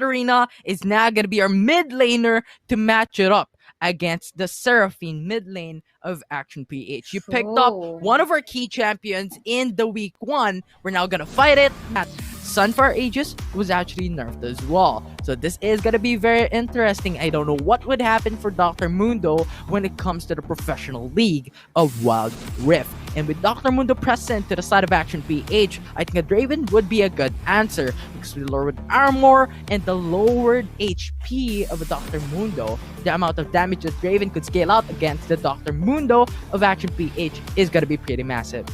Katarina is now going to be our mid laner to match it up against the Seraphine mid lane of Action PH. You picked up one of our key champions in the week 1. We're now going to fight it. Sunfire Aegis was actually nerfed as well. So this is going to be very interesting. I don't know what would happen for Dr. Mundo when it comes to the professional league of Wild Rift. And with Dr. Mundo present to the side of Action PH, I think a Draven would be a good answer because with the lowered armor and the lowered HP of a Dr. Mundo, the amount of damage that Draven could scale out against the Dr. Mundo of Action PH is going to be pretty massive.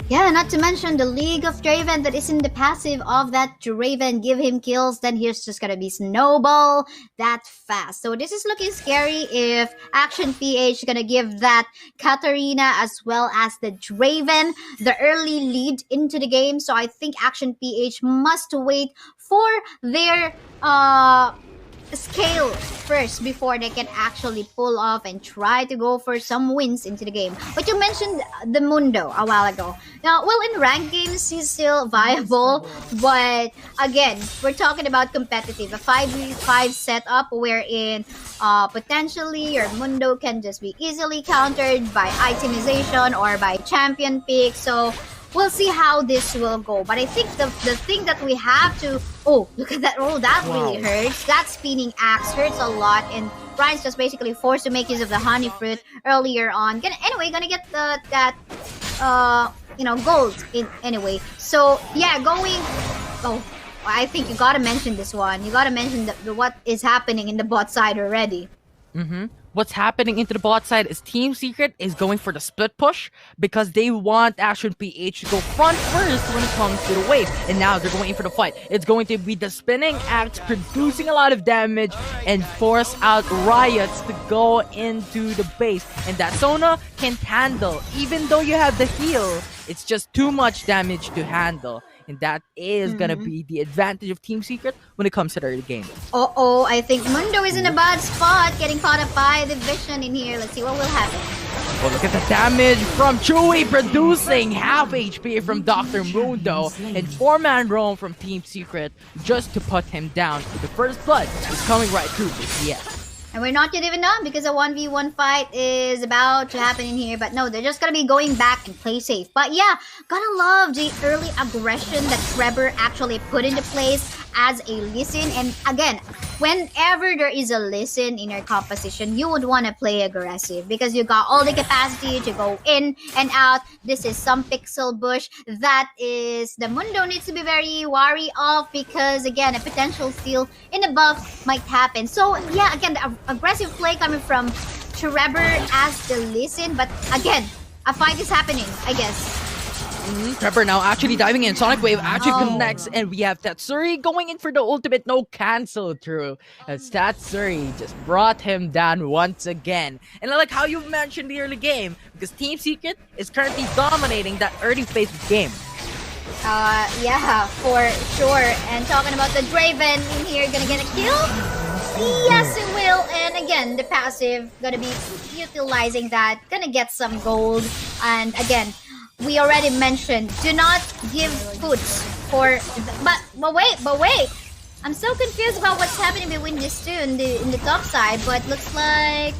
Yeah, not to mention the League of Draven that is in the passive of that Draven. Give him kills, then he's just gonna be snowball that fast. So this is looking scary if Action PH is gonna give that Katarina as well as the Draven the early lead into the game. So I think Action PH must wait for their scale first before they can actually pull off and try to go for some wins into the game. But you mentioned the Mundo a while ago. Now, well, in ranked games, he's still viable, but again, we're talking about competitive, a 5v5 setup wherein potentially your Mundo can just be easily countered by itemization or by champion pick. So we'll see how this will go. But I think the thing that we have to... Oh, look at that. Oh, that really hurts. That spinning axe hurts a lot. And Ryan's just basically forced to make use of the honey fruit earlier on. Anyway, gonna get gold anyway. So, yeah, going... Oh, I think you gotta mention this one. You gotta mention what is happening in the bot side already. What's happening into the bot side is Team Secret is going for the split push because they want Action PH to go front first when it comes to the wave. And now they're going for the fight. It's going to be the spinning axe producing a lot of damage and force out Riots to go into the base. And that Sona can't handle. Even though you have the heal, it's just too much damage to handle. And that is going to be the advantage of Team Secret when it comes to the early game. Uh-oh, I think Mundo is in a bad spot, getting caught up by the vision in here. Let's see what will happen. Oh, look at the damage from Chewy producing half HP from Dr. Mundo and 4-man roam from Team Secret just to put him down. The first blood is coming right through this, yeah. And we're not yet even done because a 1v1 fight is about to happen in here. But no, they're just gonna be going back and play safe. But yeah, gotta love the early aggression that Trevor actually put into place as a Lee Sin. And again, whenever there is a Lee Sin in your composition, you would want to play aggressive because you got all the capacity to go in and out. This is some pixel bush that is the Mundo needs to be very wary of because again, a potential steal in the buff might happen. So yeah, again, the aggressive play coming from Trevor as the Lee Sin. But again, a fight is happening, I guess. Trevor now actually diving in. Sonic Wave actually connects, and we have Tatsuri going in for the ultimate no cancel through. As Tatsuri just brought him down once again. And I like how you mentioned the early game, because Team Secret is currently dominating that early phase of the game. Yeah, for sure. And talking about the Draven in here, gonna get a kill? Yes, it will. And again, the passive gonna be utilizing that, gonna get some gold. And again, we already mentioned, do not give foods for... But wait! I'm so confused about what's happening between these two in the top side, but looks like...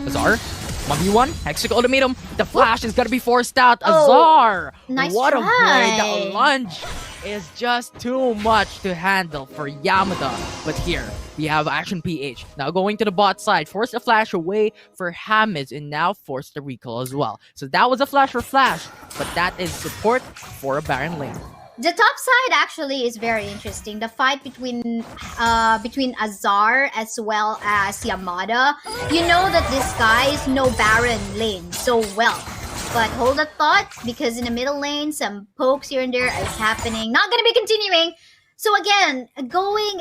Azar? 1v1? Hextech ultimatum. The flash is gonna be forced out. Azar! Nice what try. a play. The lunge is just too much to handle for Yamada. But here, we have Action PH. Now going to the bot side. Force the flash away for Hamiz and now force the recall as well. So that was a flash for flash, but that is support for a Baron lane. The top side actually is very interesting. The fight between Azar as well as Yamada. You know that this guy is no Baron lane so well. But hold that thought, because in the middle lane, some pokes here and there is happening. Not gonna be continuing. So again, going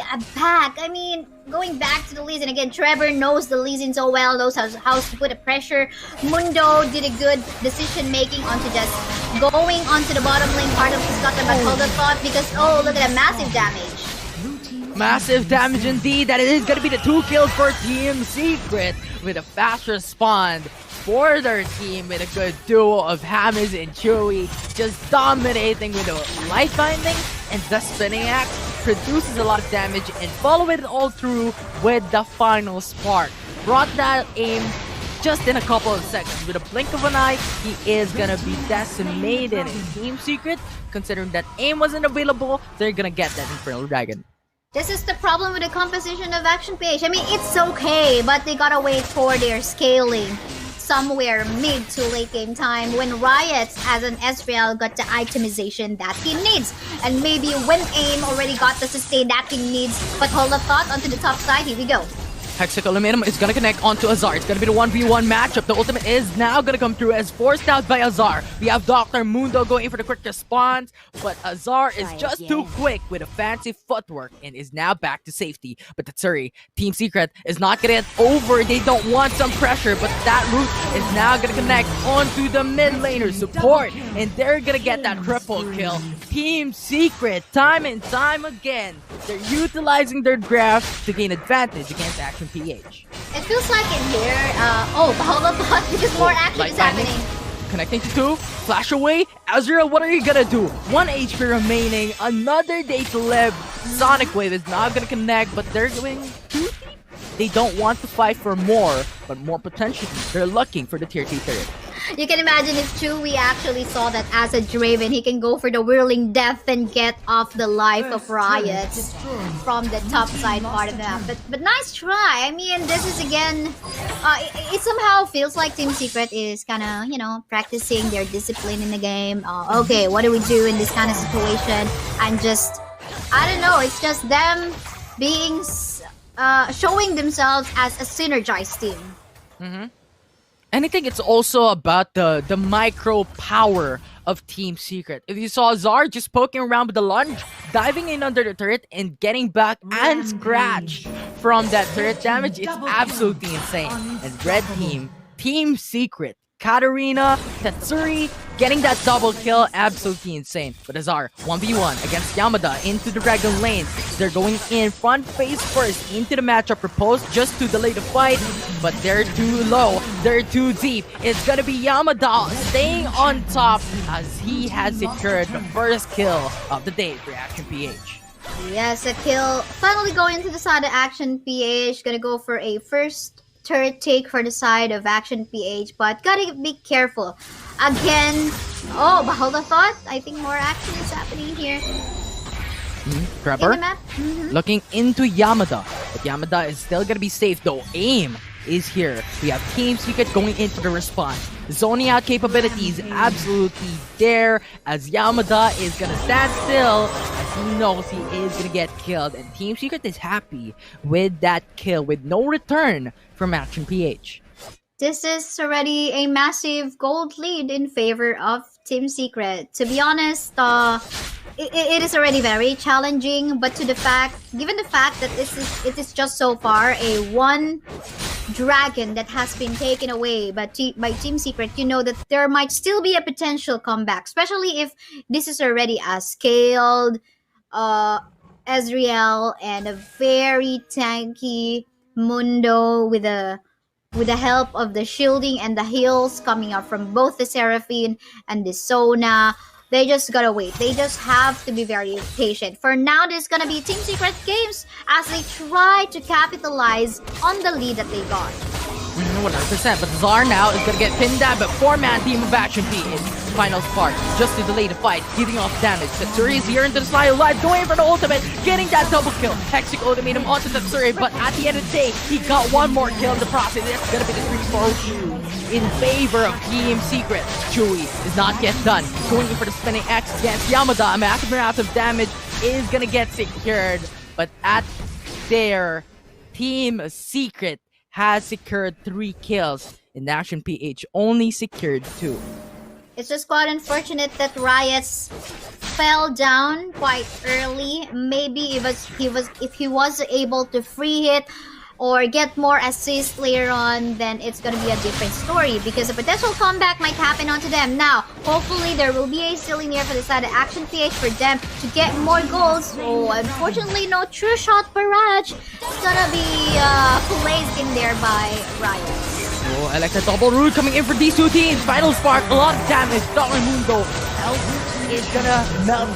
back to the Lee Sin. Again, Trevor knows the Lee Sin so well, knows how to put a pressure. Mundo did a good decision making onto just going onto the bottom lane part of the Scotland, but hold the thought because, oh, look at that massive damage. Massive damage indeed. That is going to be the 2 kills for Team Secret with a fast respawn for their team with a good duo of Hamiz and Chewy just dominating with the light binding and the spinning axe, produces a lot of damage and follow it all through with the final spark. Brought that aim just in a couple of seconds. With a blink of an eye, he is gonna be decimated in Team Secret. Considering that aim wasn't available, they're gonna get that Infernal Dragon. This is the problem with the composition of Action PH. I mean, it's okay, but they gotta wait for their scaling somewhere mid to late game time when Riot as an Ezreal got the itemization that he needs. And maybe when aim already got the sustain that he needs. But hold up thought, onto the top side, here we go. Hexic Ultimatum is gonna connect onto Azar. It's gonna be the 1v1 matchup. The ultimate is now gonna come through as forced out by Azar. We have Dr. Mundo going in for the quick response, but Azar is just too quick with a fancy footwork and is now back to safety. But Tatsuri, Team Secret, is not gonna get over. They don't want some pressure, but that root is now gonna connect onto the mid laner support, and they're gonna get that triple kill. Team Secret, time and time again, they're utilizing their graph to gain advantage against Action PH. It feels like in here, hold up, because more action is happening. Connecting to 2, flash away. Azrael, what are you gonna do? 1 HP remaining, another day to live. Sonic Wave is not gonna connect, but they're going too deep. They don't want to fight for more, but more potentially, they're looking for the tier 2 turret. You can imagine if Chewie actually saw that as a Draven, he can go for the whirling death and get off the life of Riot from the top side part of the map. But nice try. I mean, this is again, it somehow feels like Team Secret is kind of, you know, practicing their discipline in the game. Okay, what do we do in this kind of situation? And just, I don't know, it's just them being, showing themselves as a synergized team. Mm-hmm. And I think it's also about the micro power of Team Secret. If you saw Azar just poking around with the lunge, diving in under the turret and getting back and scratch from that turret damage, it's absolutely insane. And red team, Team Secret, Katarina, Tatsuri, getting that double kill, absolutely insane. But Azar, 1v1 against Yamada into the Dragon lane. They're going in front face first into the matchup proposed just to delay the fight, but they're too low, they're too deep. It's gonna be Yamada staying on top as he has secured the first kill of the day for Action PH. Yes, a kill. Finally going to the side of Action PH. Gonna go for a first turret take for the side of Action PH, but gotta be careful. Again, but hold on thought. I think more action is happening here. Trevor, looking into Yamada, but Yamada is still gonna be safe though. Aim is here. We have Team Secret going into the response. Zoning out capabilities absolutely there as Yamada is gonna stand still as he knows he is gonna get killed, and Team Secret is happy with that kill with no return from Action PH. This is already a massive gold lead in favor of Team Secret. To be honest, it is already very challenging, but given the fact that it is just so far a one dragon that has been taken away by Team Secret, you know that there might still be a potential comeback, especially if this is already a scaled Ezreal and a very tanky Mundo with the help of the shielding and the heals coming up from both the Seraphine and the Sona. They just gotta wait. They just have to be very patient. For now, there's gonna be Team Secret games as they try to capitalize on the lead that they got. 100%, but Zar now is gonna get pinned down, but 4-man team of Action PH. Final spark, just to delay the fight, giving off damage. Tatsuri is here into the side of life, going for the ultimate, getting that double kill. Hexic ultimatum onto Tatsuri, but at the end of the day, he got one more kill in the process. It's gonna be the 3-4 in favor of Team Secret. Chewie is not yet done. Going in for the spinning X against Yamada. A massive amount of damage is gonna get secured, but at there, Team Secret has secured 3 kills, and Action PH only secured 2. It's just quite unfortunate that Riot's fell down quite early. Maybe if he was able to free hit or get more assists later on, then it's gonna be a different story because a potential comeback might happen onto them. Now, hopefully there will be a ceiling here for the side of Action PH for them to get more goals. Oh, unfortunately, no true shot barrage. It's gonna be placed in there by Riot. Oh, I like the double root coming in for these two teams. Final spark, a lot of damage. Dr. Mundo health is gonna melt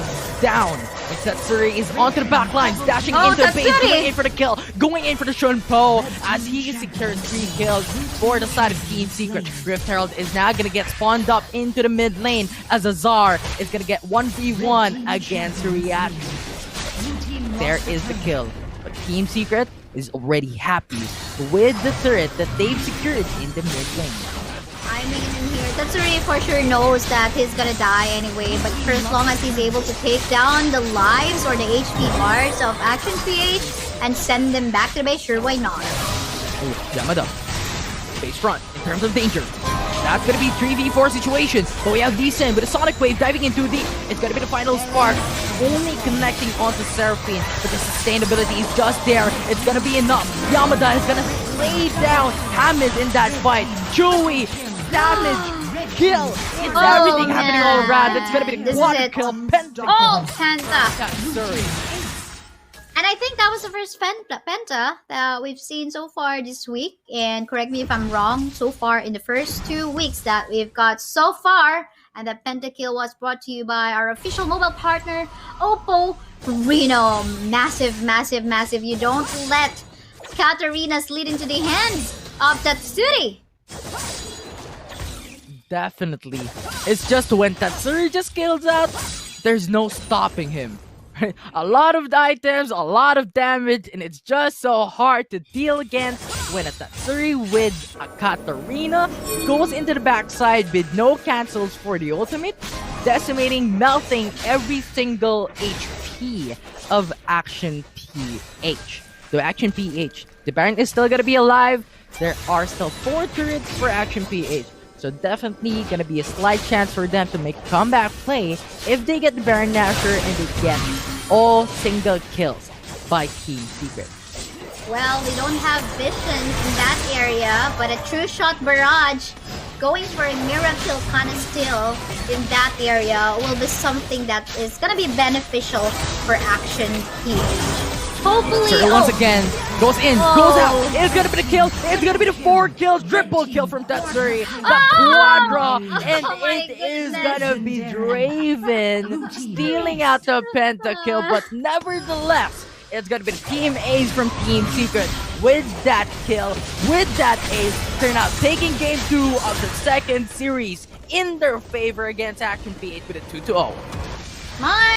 down. And Tetsuri is onto the back lines, dashing Oh, into the base, Tetsuri! going in for the kill, going in for the Shunpo as he secures 3 kills for the side of Team Secret. Rift Herald is now gonna get spawned up into the mid lane as Azar is gonna get 1v1 against Riot. There is the kill. But Team Secret is already happy with the turret that they've secured in the mid lane. I mean, in here, Tetsuri for sure knows that he's gonna die anyway, but for as long as he's able to take down the lives or the HP bars of Action PH and send them back to the base, sure, why not? Oh, Yamada. Base front in terms of danger. That's gonna be 3v4 situation, but we have Decent with a Sonic Wave diving into the... It's gonna be the final spark, only connecting onto Seraphine, but the sustainability is just there. It's gonna be enough. Yamada is gonna lay down Hamid in that fight. Chewy, damage, kill. It's everything happening all around. It's gonna be the quad kill, penta. Oh, Penta! Sorry. And I think that was the first Penta that we've seen so far this week. And correct me if I'm wrong, so far in the first 2 weeks that we've got so far. And the Pentakill was brought to you by our official mobile partner, Oppo Reno. Massive, massive, massive. You don't let Katarina slid into the hands of Tatsuri. Definitely. It's just when Tatsuri just kills out, there's no stopping him. A lot of items, a lot of damage, and it's just so hard to deal against when a Tatsuri with a Katarina goes into the backside with no cancels for the ultimate, decimating, melting every single HP of Action PH. So Action PH, the Baron is still gonna be alive. There are still 4 turrets for Action PH. So definitely gonna be a slight chance for them to make a comeback play if they get the Baron Nashor and they get all single kills by Team Secret. Well, we don't have visions in that area, but a true shot barrage going for a miracle kind of still in that area will be something that is gonna be beneficial for Action PH. Hopefully, So once again, goes in, goes out. It's gonna be the kill. It's gonna be the 4 kills, triple kill from Tatsuri. The Quadra, and it is gonna be Draven stealing out the pentakill. But nevertheless, it's gonna be the Team Ace from Team Secret with that kill, with that ace. Turn out taking game 2 of the second series in their favor against Action PH with a 2-0. My